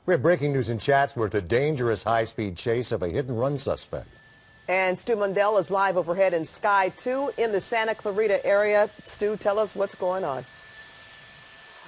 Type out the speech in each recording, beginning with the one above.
We have breaking news in Chatsworth, a dangerous high-speed chase of a hit-and-run suspect. And Stu Mundell is live overhead in Sky 2 in the Santa Clarita area. Stu, tell us what's going on.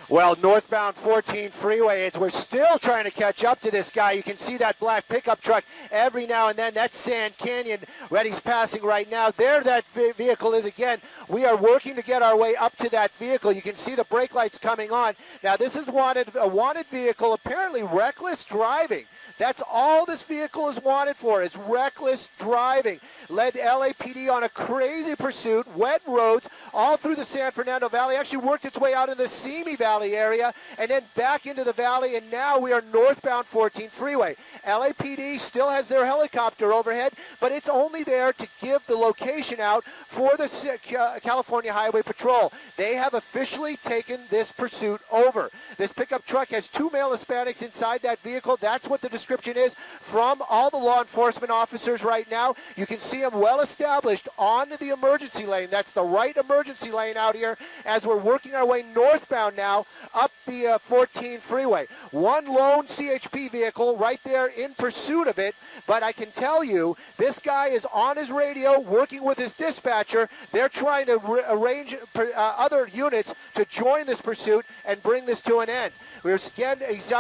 Well, northbound 14 freeway, we're still trying to catch up to this guy. You can see that black pickup truck every now and then. That's Sand Canyon that he's passing right now. There that vehicle is again. We are working to get our way up to that vehicle. You can see the brake lights coming on. Now, this is a wanted vehicle, apparently reckless driving. That's all this vehicle is wanted for, is reckless driving. Led LAPD on a crazy pursuit, wet roads, all through the San Fernando Valley. Actually worked its way out in the Simi Valley area and then back into the valley, and now we are northbound 14 freeway. LAPD still has their helicopter overhead, but it's only there to give the location out for the California Highway Patrol. They have officially taken this pursuit over. This pickup truck has 2 male Hispanics inside that vehicle. That's what the description is from all the law enforcement officers right now. You can see them well established on the emergency lane. That's the right emergency lane out here as we're working our way northbound now up the 14 freeway. One lone CHP vehicle right there in pursuit of it, but I can tell you this guy is on his radio working with his dispatcher. They're trying to arrange other units to join this pursuit and bring this to an end.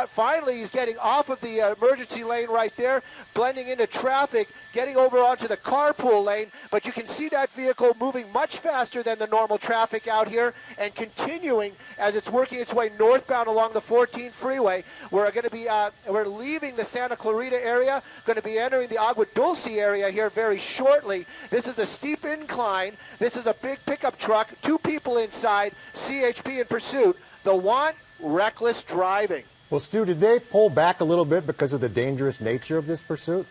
Finally, he's getting off of the emergency lane right there, blending into traffic, getting over onto the carpool lane, but you can see that vehicle moving much faster than the normal traffic out here and continuing as it's working its way northbound along the 14 freeway. We're going to be we're leaving the Santa Clarita area, going to be entering the Agua Dulce area here very shortly. This is a steep incline. This is a big pickup truck, 2 people inside, CHP in pursuit. The want, reckless driving. Well, Stu, did they pull back a little bit because of the dangerous nature of this pursuit?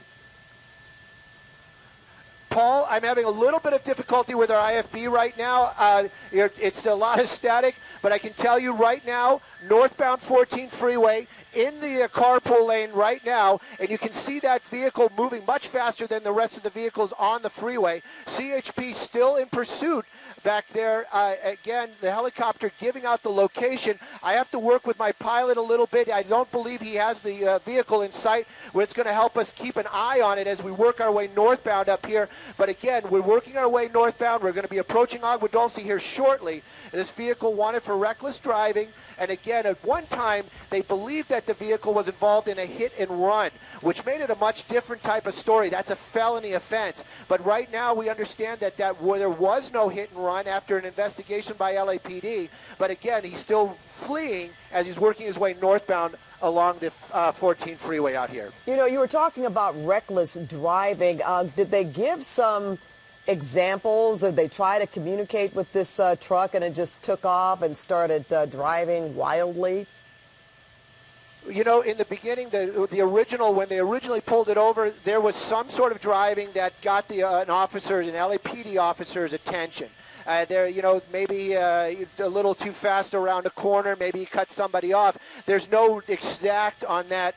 Paul, I'm having a little bit of difficulty with our IFB right now. It's a lot of static, but I can tell you right now, northbound 14 freeway in the carpool lane right now, and you can see that vehicle moving much faster than the rest of the vehicles on the freeway. CHP still in pursuit back there. Again, the helicopter giving out the location. I have to work with my pilot a little bit. I don't believe he has the vehicle in sight, where it's going to help us keep an eye on it as we work our way northbound up here. But again, we're working our way northbound. We're going to be approaching Agua Dulce here shortly. This vehicle wanted for reckless driving. And again, at one time, they believed that the vehicle was involved in a hit and run, which made it a much different type of story. That's a felony offense. But right now, we understand that there was no hit and run after an investigation by LAPD. But again, he's still fleeing as he's working his way northbound along the 14 freeway out here. You know, you were talking about reckless driving. Did they give some examples, or they try to communicate with this truck and it just took off and started driving wildly? You know, in the beginning, when they originally pulled it over, there was some sort of driving that got an LAPD officer's attention. Maybe a little too fast around a corner, maybe he cut somebody off. There's no exact on that.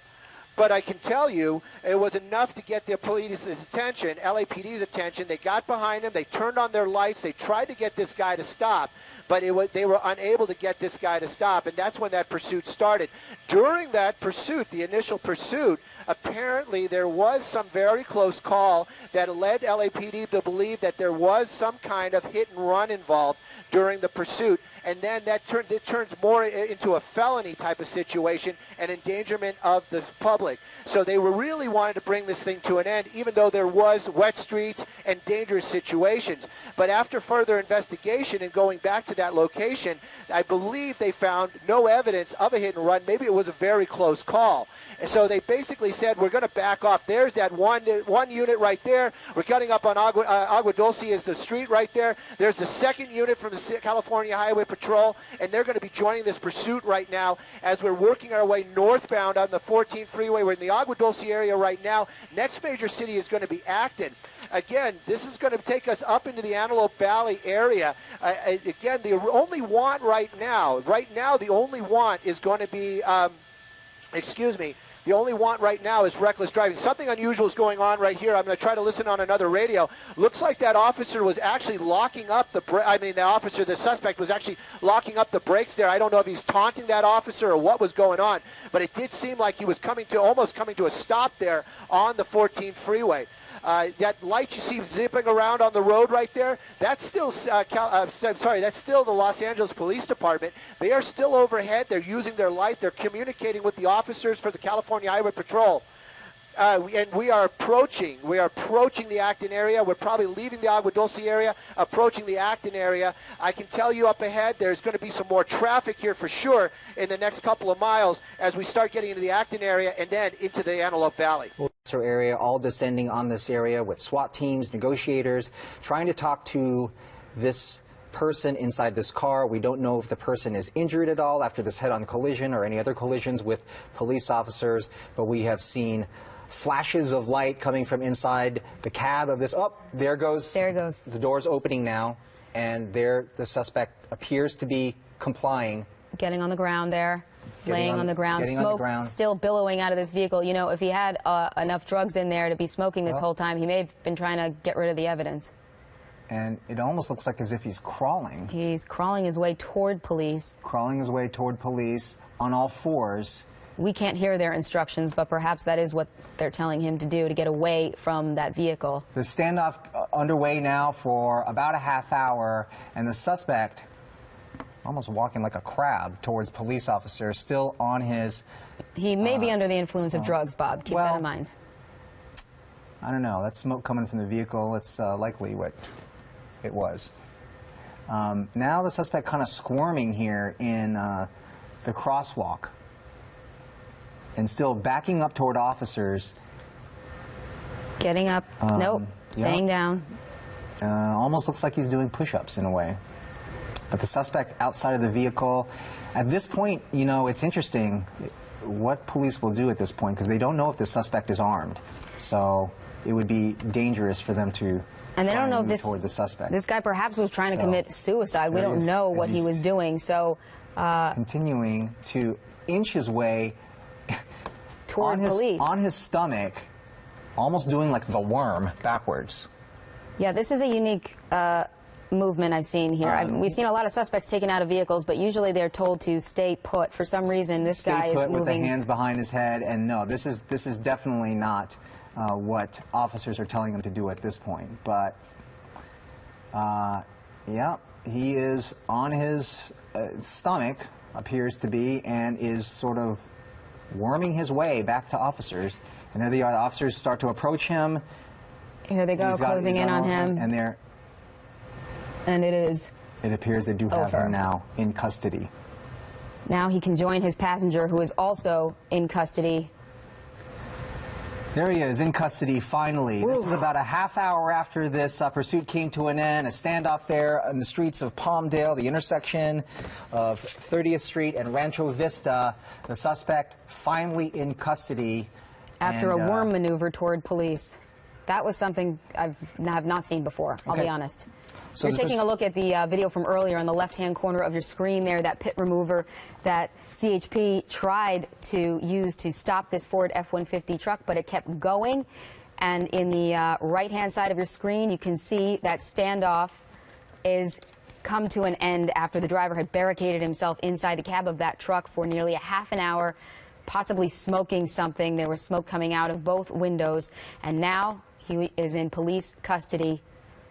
But I can tell you, it was enough to get the police's attention, LAPD's attention. They got behind him. They turned on their lights. They tried to get this guy to stop, but they were unable to get this guy to stop, and that's when that pursuit started. During that pursuit, the initial pursuit, apparently there was some very close call that led LAPD to believe that there was some kind of hit and run involved during the pursuit. And then it turns more into a felony type of situation, an endangerment of the public. So they were really wanting to bring this thing to an end, even though there was wet streets and dangerous situations. But after further investigation and going back to that location, I believe they found no evidence of a hit and run. Maybe it was a very close call. And so they basically said, we're going to back off. There's that one unit right there. We're cutting up on Agua Dulce is the street right there. There's the second unit from the California Highway Patrol, and they're going to be joining this pursuit right now as we're working our way northbound on the 14 freeway. We're in the Agua Dulce area right now. Next major city is going to be Acton. Again, this is going to take us up into the Antelope Valley area. Again, the only want right now, the only want is going to be excuse me, the only want right now is reckless driving. Something unusual is going on right here. I'm going to try to listen on another radio. Looks like that officer was actually locking up the suspect was actually locking up the brakes there. I don't know if he's taunting that officer or what was going on, but it did seem like he was almost coming to a stop there on the 14 freeway. That light you see zipping around on the road right there, that's still that's still the Los Angeles Police Department. They are still overhead. They're using their light. They're communicating with the officers for the California Highway Patrol. And we are approaching the Acton area. We're probably leaving the Agua Dulce area, approaching the Acton area. I can tell you up ahead there's going to be some more traffic here for sure in the next couple of miles as we start getting into the Acton area and then into the Antelope Valley. Area, all descending on this area with SWAT teams, negotiators, trying to talk to this person inside this car. We don't know if the person is injured at all after this head-on collision or any other collisions with police officers, but we have seen flashes of light coming from inside the cab of this. Oh, there goes. There it goes. The door's opening now, and there the suspect appears to be complying. Getting on the ground there. Laying on the ground, smoke still billowing out of this vehicle. You know, if he had enough drugs in there to be smoking this whole time, he may have been trying to get rid of the evidence. And it almost looks like as if he's crawling. He's crawling his way toward police. Crawling his way toward police on all fours. We can't hear their instructions, but perhaps that is what they're telling him to do, to get away from that vehicle. The standoff underway now for about a half hour, and the suspect almost walking like a crab towards police officers, still on his... He may be under the influence of drugs, Bob. Keep that in mind. I don't know. That smoke coming from the vehicle, it's likely what it was. Now the suspect kind of squirming here in the crosswalk and still backing up toward officers. Getting up. Nope. Staying down. Almost looks like he's doing push-ups in a way. But the suspect outside of the vehicle, at this point, you know, it's interesting what police will do at this point because they don't know if the suspect is armed. So it would be dangerous for them to and they don't know if toward the suspect. This guy perhaps was trying to commit suicide. We don't know what he was doing. So continuing to inch his way toward police on his stomach, almost doing like the worm backwards. Yeah, this is a unique movement I've seen here. We've seen a lot of suspects taken out of vehicles, but usually they're told to stay put. For some reason, this guy is moving. Stay put with the hands behind his head, and no, this is definitely not what officers are telling him to do at this point. But yeah, he is on his stomach, appears to be, and is sort of worming his way back to officers. And there they are. The officers start to approach him. Here they go, closing in on him. And they're... And it is. It appears they do have him now in custody. Now he can join his passenger, who is also in custody. There he is, in custody, finally. This is about a half hour after this pursuit came to an end. A standoff there on the streets of Palmdale, the intersection of 30th Street and Rancho Vista. The suspect finally in custody. After a worm maneuver toward police. That was something I have not seen before, I'll be honest. So you're taking a look at the video from earlier on the left-hand corner of your screen there, that pit remover that CHP tried to use to stop this Ford F-150 truck, but it kept going. And in the right-hand side of your screen, you can see that standoff is come to an end after the driver had barricaded himself inside the cab of that truck for nearly a half an hour, possibly smoking something. There was smoke coming out of both windows, and now he is in police custody,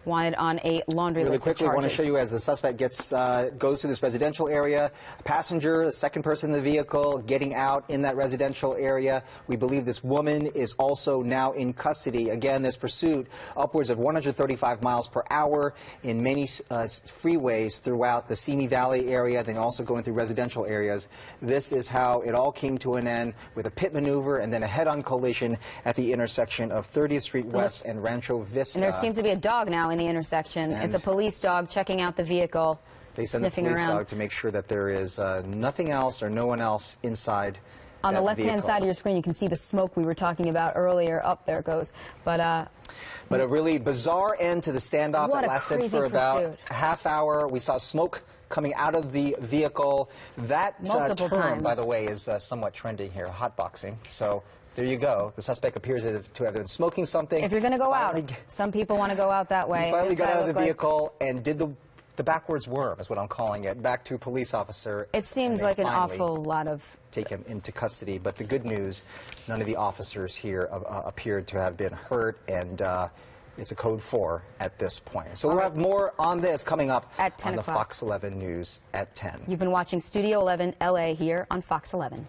wanted on a laundry list of charges. Really quickly, I want to show you as the suspect goes through this residential area. A passenger, the second person in the vehicle, getting out in that residential area. We believe this woman is also now in custody. Again, this pursuit upwards of 135 miles per hour in many freeways throughout the Simi Valley area, then also going through residential areas. This is how it all came to an end, with a pit maneuver and then a head-on collision at the intersection of 30th Street West and Rancho Vista. And there seems to be a dog now in the intersection. It's a police dog checking out the vehicle. They send the police dog to make sure that there is nothing else or no one else inside. On the left-hand side of your screen, you can see the smoke we were talking about earlier. Up there it goes. But a really bizarre end to the standoff that lasted for about a half hour. We saw smoke coming out of the vehicle. That Multiple term, times. by the way, is somewhat trending here, hotboxing. So there you go. The suspect appears to have been smoking something. If you're going to go out, some people want to go out that way. He finally This got guy out of the looked like- vehicle and did the backwards worm, is what I'm calling it, back to a police officer. It seems like an awful lot of... Take him into custody. But the good news, none of the officers here appeared to have been hurt, and it's a code 4 at this point. So we'll have more on this coming up at 10 on the o'clock. Fox 11 News at 10. You've been watching Studio 11 LA here on Fox 11.